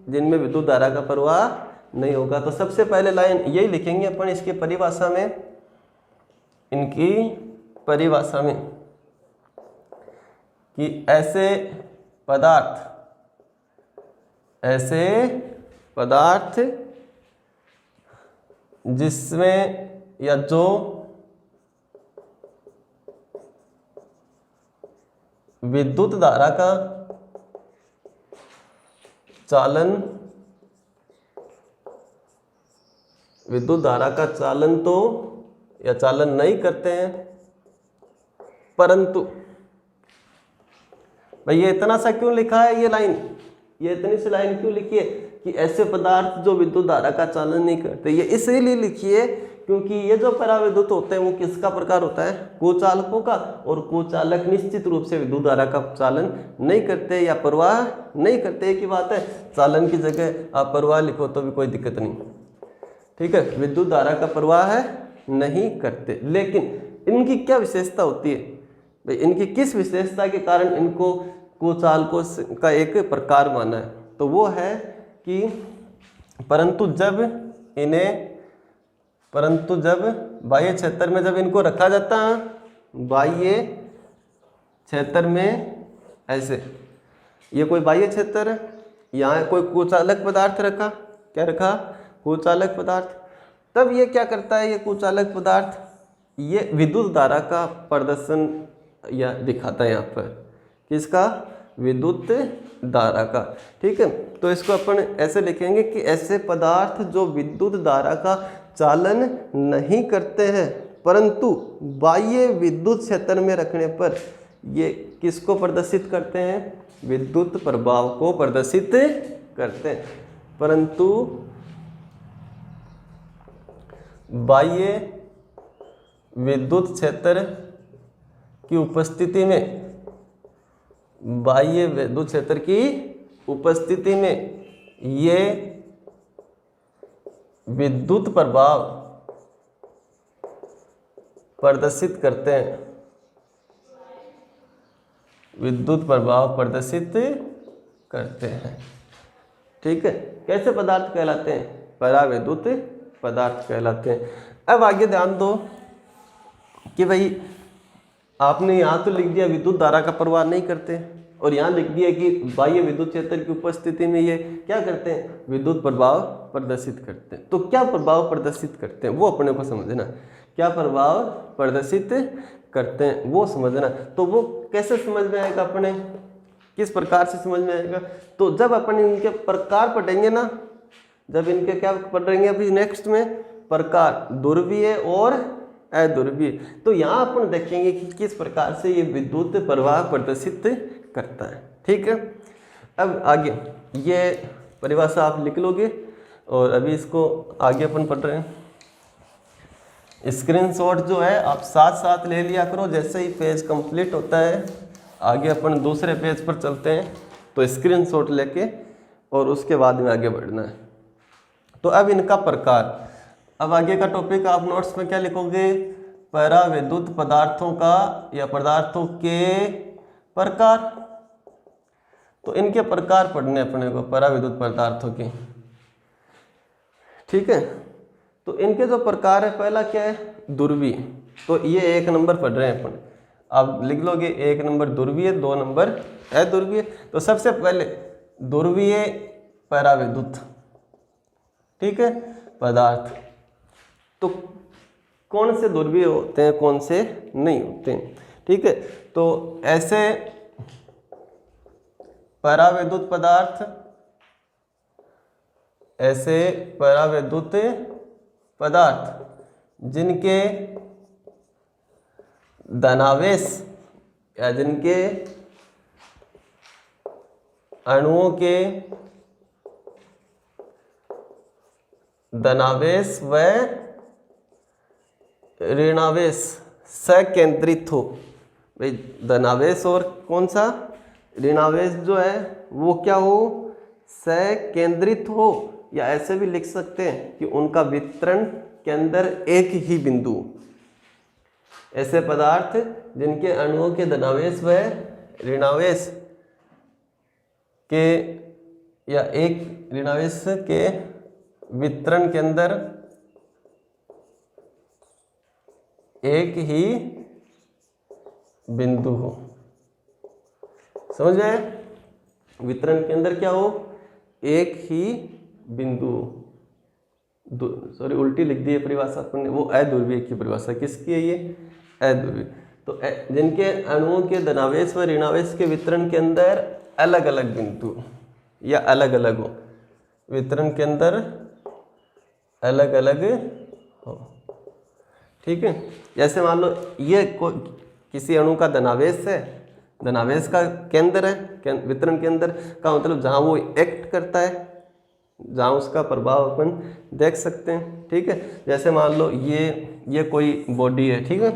जिनमें विद्युत धारा का प्रवाह नहीं होगा। तो सबसे पहले लाइन यही लिखेंगे अपन इसके परिभाषा में, इनकी परिभाषा में, कि ऐसे पदार्थ जिसमें या जो विद्युत धारा का चालन तो या चालन नहीं करते हैं, परंतु भाई ये इतना सा क्यों लिखा है, ये इतनी सी लाइन क्यों लिखी है कि ऐसे पदार्थ जो विद्युत धारा का चालन नहीं करते, ये इसलिए लिखी है क्योंकि ये जो परावैद्युत होते हैं वो किसका प्रकार होता है, कुचालकों का, और कुचालक निश्चित रूप से विद्युत धारा का चालन नहीं करते या प्रवाह नहीं करते। एक ही बात है, चालन की जगह आप प्रवाह लिखो तो भी कोई दिक्कत नहीं, ठीक है, विद्युत धारा का प्रवाह है नहीं करते। लेकिन इनकी क्या विशेषता होती है भाई, इनकी किस विशेषता के कारण इनको कुचालकों का एक प्रकार माना है, तो वो है कि परंतु जब बाह्य क्षेत्र में जब इनको रखा जाता है, बाह्य क्षेत्र में ऐसे, ये कोई बाह्य क्षेत्र है, यहाँ कोई कुचालक पदार्थ रखा, क्या रखा, कुचालक पदार्थ, तब ये क्या करता है, ये कुचालक पदार्थ ये विद्युत धारा का प्रदर्शन या दिखाता है, यहाँ पर किसका, विद्युत धारा का, ठीक है। तो इसको अपन ऐसे लिखेंगे कि ऐसे पदार्थ जो विद्युत धारा का चालन नहीं करते हैं, परंतु बाह्य विद्युत क्षेत्र में रखने पर ये किसको प्रदर्शित करते हैं, विद्युत प्रभाव को प्रदर्शित करते हैं, परंतु बाह्य विद्युत क्षेत्र की उपस्थिति में, बाह्य विद्युत क्षेत्र की उपस्थिति में ये विद्युत प्रभाव प्रदर्शित करते हैं, विद्युत प्रभाव प्रदर्शित करते हैं, ठीक है। कैसे पदार्थ कहलाते हैं, परावैद्युत पदार्थ कहलाते हैं। अब आगे ध्यान दो कि भाई आपने यहाँ तो लिख दिया विद्युत धारा का प्रवाह नहीं करते, और यहाँ लिख दिया कि बाह्य विद्युत क्षेत्र की उपस्थिति में ये क्या करते हैं, विद्युत प्रभाव प्रदर्शित करते हैं। तो क्या प्रभाव प्रदर्शित करते हैं वो अपने को समझना, क्या प्रभाव प्रदर्शित करते हैं वो समझना। तो वो कैसे समझ में आएगा, अपने किस प्रकार से समझ में आएगा, तो जब अपन इनके प्रकार पढ़ेंगे ना, जब इनके क्या पढ़ेंगे अभी नेक्स्ट में, प्रकार ध्रुवीय और अध्रुवीय, तो यहाँ अपन देखेंगे कि किस प्रकार से ये विद्युत प्रवाह प्रदर्शित करता है, ठीक है। अब आगे ये परिभाषा आप लिख लोगे, और अभी इसको आगे अपन पढ़ रहे हैं। स्क्रीनशॉट जो है आप साथ साथ ले लिया करो, जैसे ही पेज कंप्लीट होता है आगे अपन दूसरे पेज पर चलते हैं, तो स्क्रीनशॉट लेके और उसके बाद में आगे बढ़ना है। तो अब इनका प्रकार, अब आगे का टॉपिक आप नोट्स में क्या लिखोगे, परावैद्युत पदार्थों का या पदार्थों के प्रकार। तो इनके प्रकार पढ़ने अपने को, परावैद्युत पदार्थों के, ठीक है। तो इनके जो प्रकार है, पहला क्या है, ध्रुवीय, तो ये 1 नंबर पढ़ रहे हैं अपन, आप लिख लोगे 1 नंबर ध्रुवीय, 2 नंबर अध्रुवीय। तो सबसे पहले ध्रुवीय परावैद्युत, ठीक है, पदार्थ, तो कौन से ध्रुवीय होते हैं, कौन से नहीं होते हैं, ठीक है। तो ऐसे परावैद्युत पदार्थ, ऐसे परावैद्युत पदार्थ जिनके धनावेश या जिनके अणुओं के धनावेश व ऋणावेश सकेंद्रित हो। भाई धनावेश और कौन सा ऋणावेश जो है वो क्या हो, सकेंद्रित हो, या ऐसे भी लिख सकते हैं कि उनका वितरण के अंदर एक ही बिंदु। ऐसे पदार्थ जिनके अणुओं के धनावेश व ऋणावेश के या एक ऋणावेश के वितरण के अंदर एक ही बिंदु हो। समझ गए? वितरण के अंदर क्या हो, एक ही बिंदु हो। सॉरी उल्टी लिख दी है परिभाषा अपन ने, वो अध्रुवीय की परिभाषा किसकी है, ये अध्रुवीय। तो जिनके अणुओं के धनावेश व ऋणावेश के वितरण के अंदर अलग अलग बिंदु या अलग अलग हो, वितरण के अंदर अलग अलग हो। ठीक है, जैसे मान लो ये किसी अणु का धनावेश है, धनावेश का केंद्र है, वितरण के अंदर का मतलब जहाँ वो एक्ट करता है, जहाँ उसका प्रभाव अपन देख सकते हैं। ठीक है, जैसे मान लो ये कोई बॉडी है, ठीक है,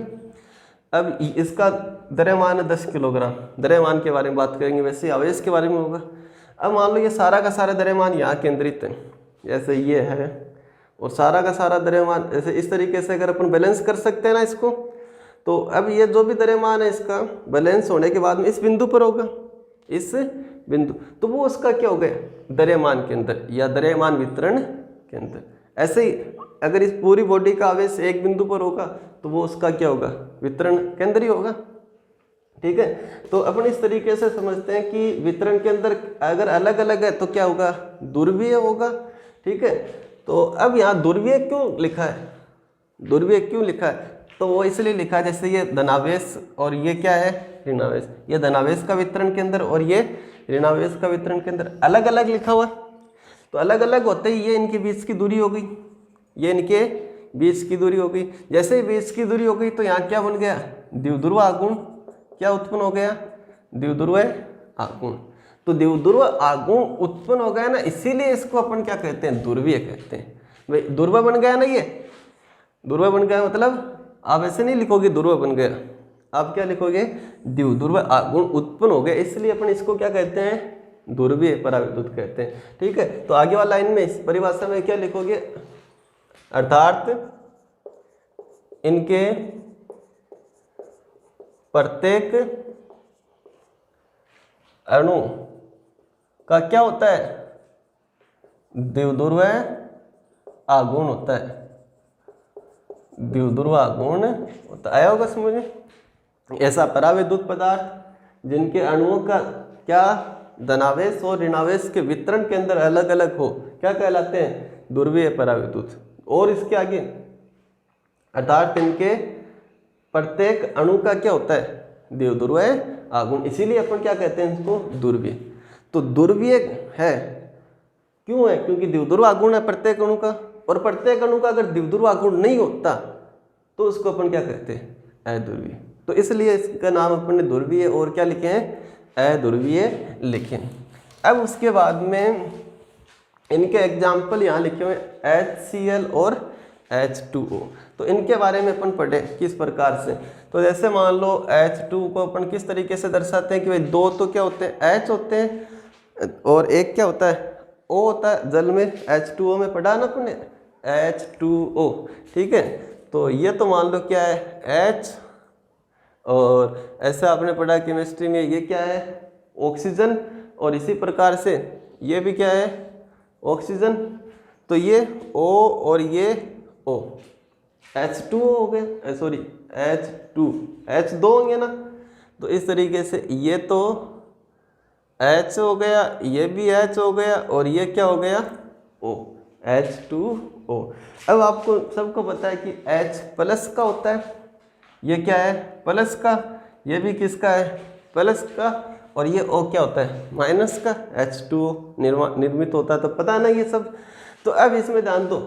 अब इसका द्रव्यमान है 10 किलोग्राम, द्रव्यमान के बारे में बात करेंगे, वैसे आवेश के बारे में होगा। अब मान लो ये सारा का सारा द्रव्यमान यहाँ केंद्रित है, जैसे ये है, और सारा का सारा द्रव्यमान ऐसे इस तरीके से अगर अपन बैलेंस कर सकते हैं ना इसको, तो अब ये जो भी द्रव्यमान है इसका बैलेंस होने के बाद में इस बिंदु पर होगा, इस बिंदु, तो वो उसका क्या हो गया, द्रव्यमान के अंदर या द्रव्यमान वितरण के अंदर। ऐसे ही अगर इस पूरी बॉडी का आवेश एक बिंदु पर होगा तो वो उसका क्या होगा, वितरण केंद्र ही होगा। ठीक है, तो अपन इस तरीके से समझते हैं कि वितरण के अंदर अगर अलग अलग है तो क्या होगा, ध्रुवीय होगा। ठीक है, तो अब यहाँ ध्रुवीय क्यों लिखा है, ध्रुवीय क्यों लिखा है, तो वो इसलिए लिखा है जैसे ये धनावेश और ये क्या है, ऋणावेश, ये धनावेश का वितरण के अंदर और ये ऋणावेश का वितरण के अंदर अलग अलग लिखा हुआ, तो अलग अलग होते ही ये इनके बीच की दूरी हो गई, ये इनके बीच की दूरी हो गई। जैसे ही बीच की दूरी हो गई तो यहाँ क्या बन गया, द्विध्रुव आघूर्ण क्या उत्पन्न हो गया, द्विध्रुव आघूर्ण। तो द्विध्रुव आघूर्ण उत्पन्न हो गया ना, इसीलिए इसको अपन क्या कहते हैं, ध्रुवीय कहते हैं। भाई ध्रुव बन गया ना, ये ध्रुव बन गया मतलब आप ऐसे नहीं लिखोगे ध्रुव बन गया, आप क्या लिखोगे, द्विध्रुव आघूर्ण उत्पन्न हो गया, इसलिए अपन इसको क्या कहते हैं, ध्रुवीय पराविद्युत कहते हैं। ठीक है, तो आगे वाला लाइन में इस परिभाषा में क्या लिखोगे, अर्थात इनके प्रत्येक अणु का क्या होता है, द्विध्रुव आघूर्ण होता है, द्विध्रुव आघूर्ण होता है। आया होगा समझ में? ऐसा पराविद्युत पदार्थ जिनके अणुओं का क्या धनावेश और ऋणावेश के वितरण के अंदर अलग अलग हो, क्या कहलाते हैं, ध्रुवीय पराविद्युत। और इसके आगे अर्थात इनके प्रत्येक अणु का क्या होता है, द्विध्रुव आघूर्ण, इसीलिए अपन क्या कहते हैं इसको, ध्रुवीय। तो ध्रुवीय है क्यों है, क्योंकि द्विध्रुव आघूर्ण है प्रत्येक अणु का, और प्रत्येक अणु का अगर द्विध्रुव आघूर्ण नहीं होता तो उसको अपन क्या कहते हैं, अध्रुवीय। तो इसलिए इसका नाम अपन ने ध्रुवीय और क्या लिखे हैं, अध्रुवीय लिखे। अब उसके बाद में इनके एग्जाम्पल यहाँ लिखे हुए HCl और H2O, तो इनके बारे में अपन पढ़े किस प्रकार से। तो जैसे मान लो H2 को अपन किस तरीके से दर्शाते हैं कि भाई दो तो क्या होते हैं, H होते हैं, और एक क्या होता है, O होता है। जल में H2O में पढ़ा ना अपने, H2O। ठीक है, तो ये तो मान लो क्या है, H, और ऐसा आपने पढ़ा केमिस्ट्री में, ये क्या है, ऑक्सीजन, और इसी प्रकार से ये भी क्या है, ऑक्सीजन। तो ये O और ये O, H2O हो गया, सॉरी H दो होंगे ना, तो इस तरीके से ये तो H हो गया, ये भी H हो गया, और ये क्या हो गया, O, H2O। अब आपको सबको पता है कि H प्लस का होता है, ये क्या है, प्लस का, ये भी किसका है, प्लस का, और ये O क्या होता है, माइनस का, H2O निर्मित होता है, तो पता है ना ये सब। तो अब इसमें ध्यान दो,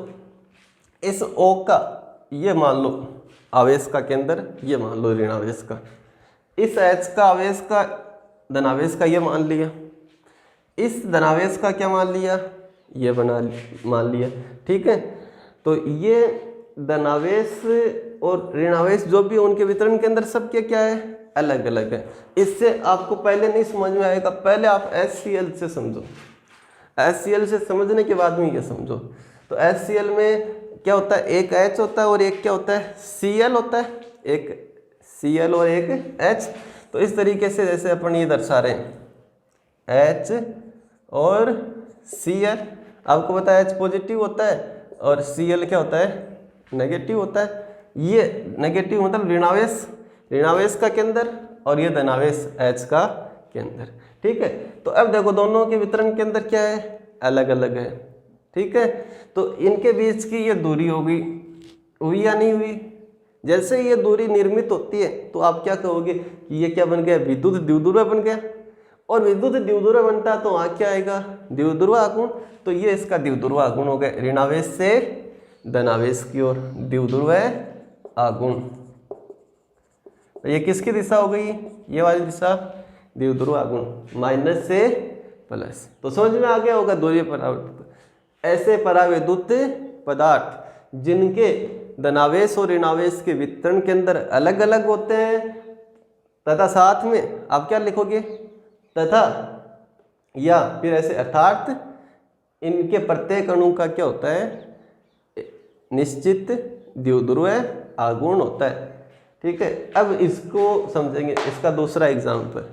इस O का ये मान लो आवेश का केंद्र, ये मान लो ऋणावेश का, इस H का आवेश का धनावेश का ये मान लिया, इस धनावेश का क्या मान लिया, ये मान लिया, ठीक है। तो ये धनावेश और ऋणावेश जो भी उनके वितरण के अंदर सब क्या है, अलग अलग है। इससे आपको पहले नहीं समझ में आएगा, पहले आप HCl से समझो, HCl से समझने के बाद में ये समझो। तो HCl में क्या होता है, एक H होता है और एक क्या होता है, Cl होता है, एक Cl और एक H। तो इस तरीके से जैसे अपन ये दर्शा रहे हैं H और Cl, आपको पता है H पॉजिटिव होता है और Cl क्या होता है, नेगेटिव होता है। ये नेगेटिव मतलब ऋणावेश का केंद्र और ये धनावेश H का केंद्र, ठीक है। तो अब देखो दोनों के वितरण के अंदर क्या है, अलग अलग है, ठीक है। तो इनके बीच की ये दूरी होगी, हुई या नहीं हुई। जैसे ये दूरी निर्मित होती है तो आप क्या कहोगे कि ये क्या बन गया, विद्युत द्विध्रुव बन गया। और विद्युत द्विध्रुव बनता है तो वहाँ क्या आएगा, द्विध्रुव आघूर्ण। तो ये इसका द्विध्रुव आघूर्ण हो गया, ऋणावेश से धनावेश की ओर द्विध्रुव आघूर्ण। तो ये किसकी दिशा हो गई, ये वाली दिशा द्विध्रुव आघूर्ण, माइनस से प्लस। तो समझ में आ गया होगा दूरी परावैद्युत। ऐसे परावैद्युत पदार्थ जिनके धनावेश और ऋणावेश के वितरण के अंदर अलग अलग होते हैं तथा साथ में आप क्या लिखोगे, तथा या फिर ऐसे, अर्थात इनके प्रत्येक अणु का क्या होता है, निश्चित द्विध्रुव आघूर्ण होता है, ठीक है। अब इसको समझेंगे, इसका दूसरा एग्जाम्पल,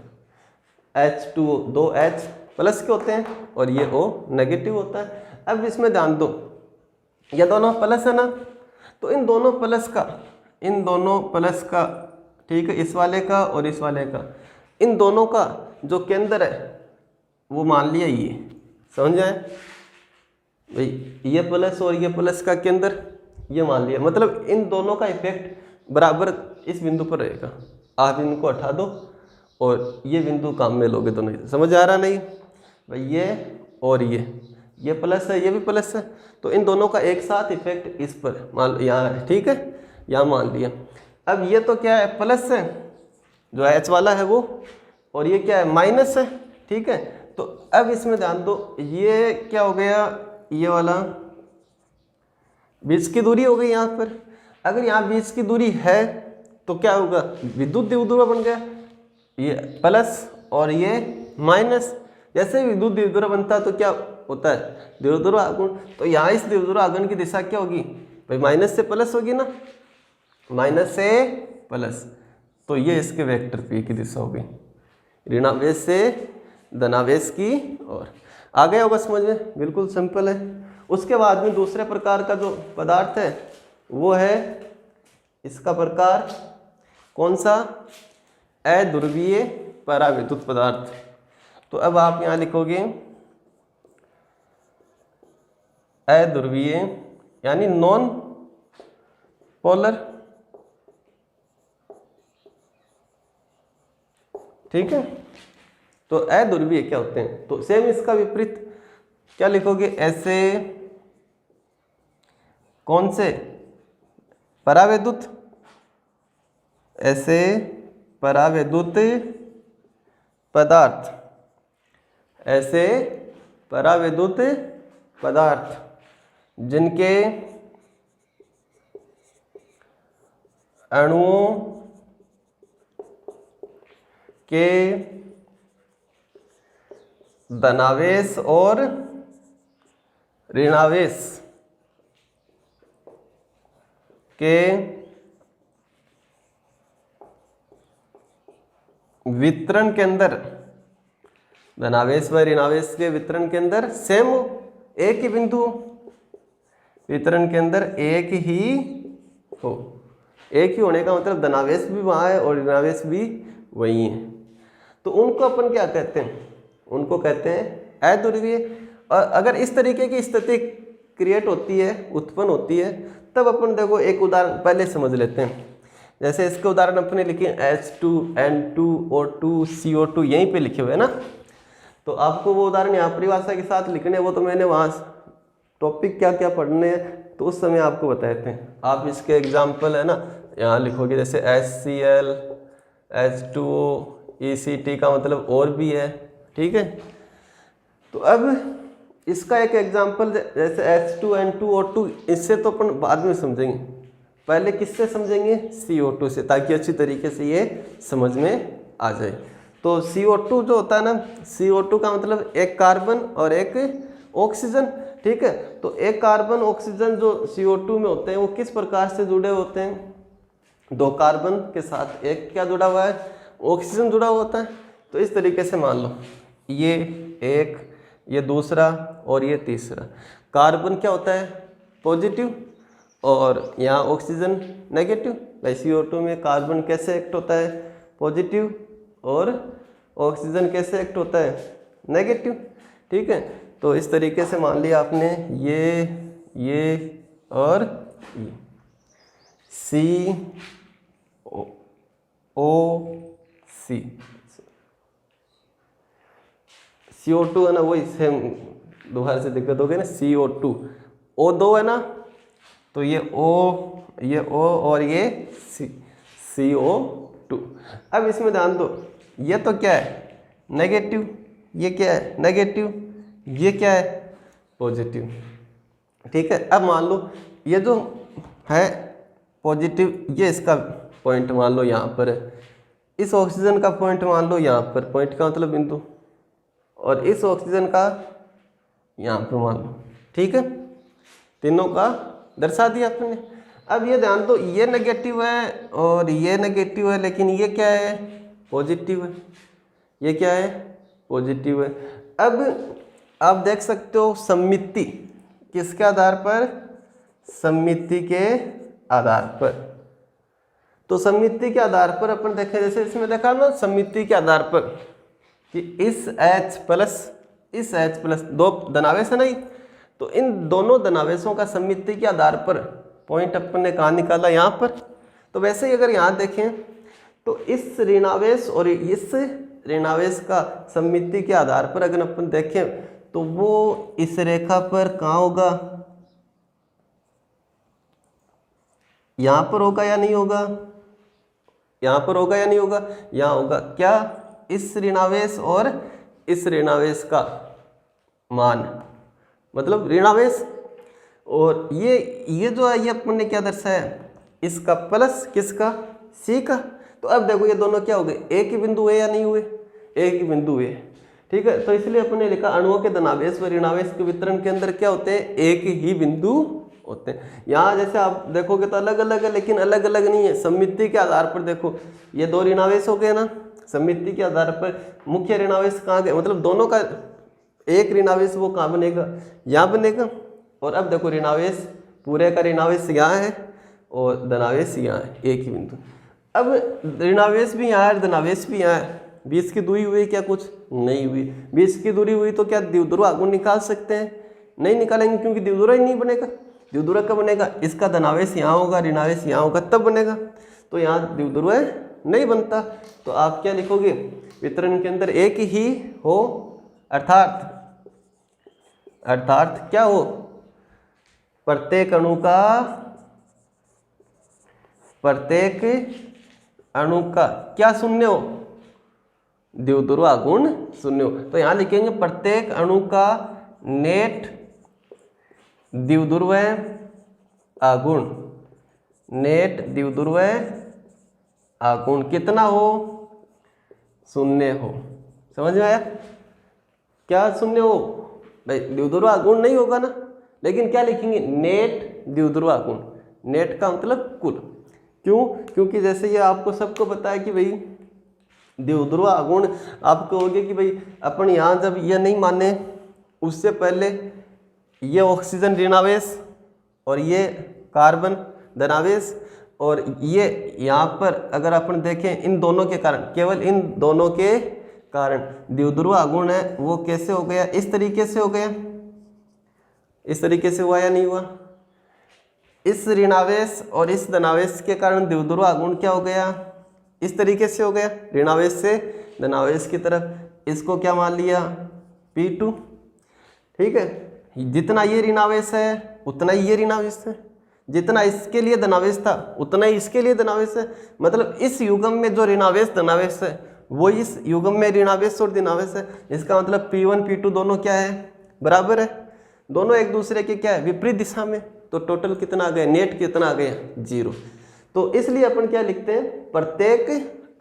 H2O, दो H प्लस के होते हैं और ये O नेगेटिव होता है। अब इसमें ध्यान दो, ये दोनों प्लस है ना, तो इन दोनों प्लस का, ठीक है, इस वाले का और इस वाले का, इन दोनों का जो केंद्र है वो मान लिया ये, समझ जाए भाई, ये प्लस और ये प्लस का केंद्र ये मान लिया। मतलब इन दोनों का इफेक्ट बराबर इस बिंदु पर रहेगा। आप इनको हटा दो और ये बिंदु काम में लोगे दोनों। समझ आ रहा नहीं भाई, ये और ये प्लस है, ये भी प्लस है, तो इन दोनों का एक साथ इफेक्ट इस पर मान यहाँ है, ठीक है, यहाँ मान लिया। अब ये तो क्या है, प्लस है, जो H वाला है वो, और ये क्या है, माइनस है, ठीक है। तो अब इसमें ध्यान दो, ये क्या हो गया, ये वाला बीच की दूरी हो गई यहाँ पर। अगर यहाँ बीच की दूरी है तो क्या होगा, विद्युत द्विध्रुव बन गया, ये प्लस और ये माइनस। जैसे विद्युत द्विध्रुव बनता है तो क्या होता है, द्विध्रुव आघूर्ण। तो यहाँ इस द्विध्रुव आघूर्ण की दिशा क्या होगी भाई, माइनस से प्लस होगी ना, माइनस से प्लस। तो ये इसके वेक्टर P की दिशा होगी, ऋणावेश से धनावेश की ओर। आ गया होगा समझ में, बिल्कुल सिंपल है। उसके बाद में दूसरे प्रकार का जो पदार्थ है वो है, इसका प्रकार कौन सा, अध्रुवीय परावैद्युत पदार्थ। तो अब आप यहाँ लिखोगे अध्रुवीय यानी नॉन पोलर, ठीक है। तो अध्रुवीय क्या होते हैं, तो सेम इसका विपरीत क्या लिखोगे, ऐसे कौन से परावैद्युत, ऐसे परावैद्युत पदार्थ, ऐसे परावैद्युत पदार्थ जिनके अणुओं के धनावेश और ऋणावेश के वितरण के अंदर, धनावेश व ऋणावेश के वितरण के अंदर सेम हो, एक ही बिंदु वितरण के अंदर एक ही हो। एक ही होने का मतलब धनावेश भी वहाँ है और ऋणावेश भी वही है। तो उनको अपन क्या कहते हैं, उनको कहते हैं अध्रुवीय। और अगर इस तरीके की स्थिति क्रिएट होती है, उत्पन्न होती है, तब अपन देखो एक उदाहरण पहले समझ लेते हैं। जैसे इसके उदाहरण अपने लिखे H2N2O2 CO2 यहीं पे लिखे हुए हैं ना। तो आपको वो उदाहरण यहाँ परिभाषा के साथ लिखने, वो तो मैंने वहाँ टॉपिक क्या क्या पढ़ने हैं तो उस समय आपको बताए थे। आप इसके एग्जाम्पल है ना यहाँ लिखोगे, जैसे HCl, H2O, ECT का मतलब और भी है, ठीक है। तो अब इसका एक एग्जांपल जैसे H2N2O2, इससे तो अपन बाद में समझेंगे, पहले किससे समझेंगे, CO2 से, ताकि अच्छी तरीके से ये समझ में आ जाए। तो CO2 जो होता है ना, CO2 का मतलब एक कार्बन और एक ऑक्सीजन, ठीक है। तो एक कार्बन ऑक्सीजन जो CO2 में होते हैं वो किस प्रकार से जुड़े होते हैं, दो कार्बन के साथ एक क्या जुड़ा हुआ है, ऑक्सीजन जुड़ा हुआ होता है। तो इस तरीके से मान लो ये एक, ये दूसरा और ये तीसरा। कार्बन क्या होता है, पॉजिटिव, और यहाँ ऑक्सीजन नेगेटिव। भाई CO2 में कार्बन कैसे एक्ट होता है, पॉजिटिव, और ऑक्सीजन कैसे एक्ट होता है, नेगेटिव, ठीक है। तो इस तरीके से मान लिया आपने ये और ये COC, CO2 है ना, वही सेम दोबारा से दिक्कत हो गई ना, CO2, O2 है ना, तो ये O और ये CO2। अब इसमें ध्यान दो, ये तो क्या है, नेगेटिव, ये क्या है, नेगेटिव, ये क्या है, पॉजिटिव, ठीक है। अब मान लो ये जो है पॉजिटिव, ये इसका पॉइंट मान लो यहाँ पर है, इस ऑक्सीजन का पॉइंट मान लो यहाँ पर, पॉइंट का मतलब बिंदु, और इस ऑक्सीजन का यहाँ पर मान लो, ठीक है। तीनों का दर्शा दिया आपने। अब ये ध्यान दो, ये नेगेटिव है और ये नेगेटिव है, लेकिन ये क्या है, पॉजिटिव है, ये क्या है, पॉजिटिव है। अब आप देख सकते हो सममिति किसके आधार पर, सममिति के आधार पर। तो सममिति के आधार पर अपन देखें, जैसे इसमें देखा ना, सममिति के आधार पर कि इस H+ दो धनावेश है ना, तो इन दोनों धनावेशों का सममिति के आधार पर पॉइंट अपन ने कहाँ निकाला, यहाँ पर। तो वैसे ही अगर यहाँ देखें तो इस ऋणावेश और इस ऋणावेश का सममिति के आधार पर अगर अपन देखें तो वो इस रेखा पर कहाँ होगा, यहाँ पर होगा या नहीं होगा, यहाँ पर होगा या नहीं होगा, यहाँ होगा। क्या, इस ऋणावेश और इस ऋणावेश का मान, मतलब ऋणावेश, और ये जो है ये अपन ने क्या दर्शाया, इसका प्लस किसका, C का। तो अब देखो ये दोनों क्या हो गए, एक ही बिंदु हुए या नहीं हुए, एक ही बिंदु हुए, ठीक है। तो इसलिए अपन ने लिखा अणुओं के धनावेश व ऋणावेश के वितरण के अंदर क्या होते हैं, एक ही बिंदु होते हैं। यहाँ जैसे आप देखोगे तो अलग अलग है, लेकिन अलग अलग नहीं है, सममिति के आधार पर देखो, ये दो ऋणावेश हो गए ना, सममिति के आधार पर मुख्य ऋणावेश कहाँ गए, मतलब दोनों का एक ऋणावेश वो कहाँ बनेगा, यहाँ बनेगा। और अब देखो ऋणावेश, पूरे का ऋणावेश यहाँ है और धनावेश यहाँ है, एक ही बिंदु। अब ऋणावेश भी यहाँ है, धनावेश भी यहाँ है, बीच की दूरी हुई क्या, कुछ नहीं हुई। बीच की दूरी हुई तो क्या द्विध्रुव आघूर्ण निकाल सकते हैं, नहीं निकालेंगे, क्योंकि द्विध्रुव ही नहीं बनेगा। द्विध्रुव कब बनेगा, इसका धनावेश यहाँ होगा, ऋणावेश यहाँ होगा, तब बनेगा। तो यहाँ द्विध्रुव नहीं बनता। तो आप क्या लिखोगे, वितरण के अंदर एक ही हो, अर्थात क्या हो, प्रत्येक अणु का क्या शून्य हो, द्विध्रुव आघूर्ण शून्य हो। तो यहाँ लिखेंगे प्रत्येक अणु का नेट द्विध्रुव आघूर्ण, नेट द्विध्रुव आघूर्ण कितना हो, शून्य हो। समझ में आया, क्या शून्य हो, भाई द्विध्रुव आघूर्ण नहीं होगा ना, लेकिन क्या लिखेंगे, नेट द्विध्रुव आघूर्ण। नेट का मतलब कुल, क्यों, क्योंकि जैसे ये आपको सबको पता है कि भाई द्विध्रुव आघूर्ण, आप कहोगे कि भाई अपन यहाँ जब ये नहीं माने, उससे पहले ये ऑक्सीजन ऋणावेश और ये कार्बन धनावेश, और ये यहाँ पर अगर अपन देखें इन दोनों के कारण, केवल इन दोनों के कारण द्विध्रुव आघूर्ण है वो कैसे हो गया, इस तरीके से हो गया, इस तरीके से हुआ या नहीं हुआ। इस ऋणावेश और इस धनावेश के कारण द्विध्रुव आघूर्ण क्या हो गया, इस तरीके से हो गया, ऋणावेश से धनावेश की तरफ। इसको क्या मान लिया, P2, ठीक है। जितना ये ऋणावेश है उतना ही ये ऋणावेश है, जितना इसके लिए धनावेश था उतना ही इसके लिए धनावेश है। मतलब इस युग्म में जो ऋणावेश धनावेश है वो इस युग्म में ऋणावेश और धनावेश है। इसका मतलब P1 P2 दोनों क्या है, बराबर है, दोनों एक दूसरे के क्या है, विपरीत दिशा में। तो टोटल कितना आ गया, नेट कितना आ गया, 0। तो इसलिए अपन क्या लिखते हैं, प्रत्येक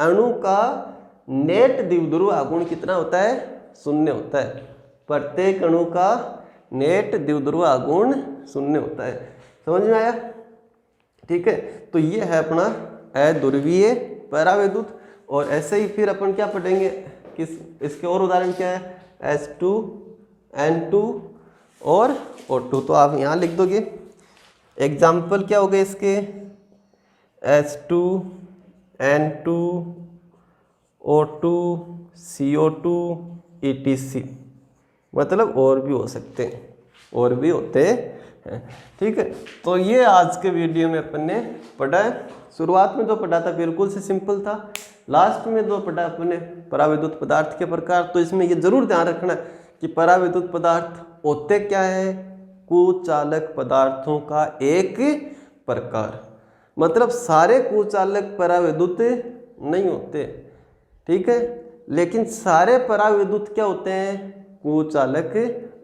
अणु का नेट द्विध्रुव आघूर्ण कितना होता है, 0 होता है। प्रत्येक अणु का नेट द्विध्रुव आघूर्ण 0 होता है। समझ में आया? ठीक है, तो ये है अपना अध्रुवीय परावैद्युत। और ऐसे ही फिर अपन क्या पढ़ेंगे, किस इसके और उदाहरण क्या है, S2 N2 और O2। तो आप यहाँ लिख दोगे एग्जाम्पल क्या हो गए इसके, S2 N2 O2 CO2 ETC, मतलब और भी हो सकते हैं, और भी होते हैं। ठीक है, तो ये आज के वीडियो में अपन ने पढ़ा है। शुरुआत में जो पढ़ा था बिल्कुल से सिंपल था, लास्ट में जो पढ़ा अपन ने परावैद्युत पदार्थ के प्रकार। तो इसमें ये जरूर ध्यान रखना कि परावैद्युत पदार्थ होते क्या है, कुचालक पदार्थों का एक प्रकार। मतलब सारे कुचालक परावैद्युत नहीं होते, ठीक है, लेकिन सारे परावैद्युत क्या होते हैं, कुचालक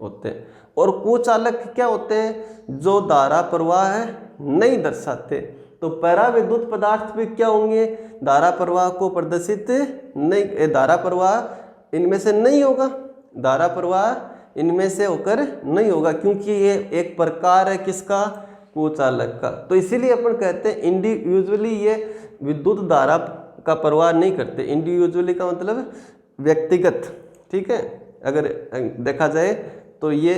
होते हैं। और कुचालक क्या होते हैं, जो धारा प्रवाह नहीं दर्शाते। तो परावैद्युत पदार्थ भी क्या होंगे, धारा प्रवाह को प्रदर्शित नहीं, धारा प्रवाह इनमें से नहीं होगा, धारा प्रवाह इनमें से होकर नहीं होगा, क्योंकि ये एक प्रकार है किसका, कुचालक का। तो इसीलिए अपन कहते हैं इंडिविजुअली ये विद्युत धारा का प्रवाह नहीं करते। इंडिविजुअली का मतलब व्यक्तिगत, ठीक है, अगर देखा जाए तो ये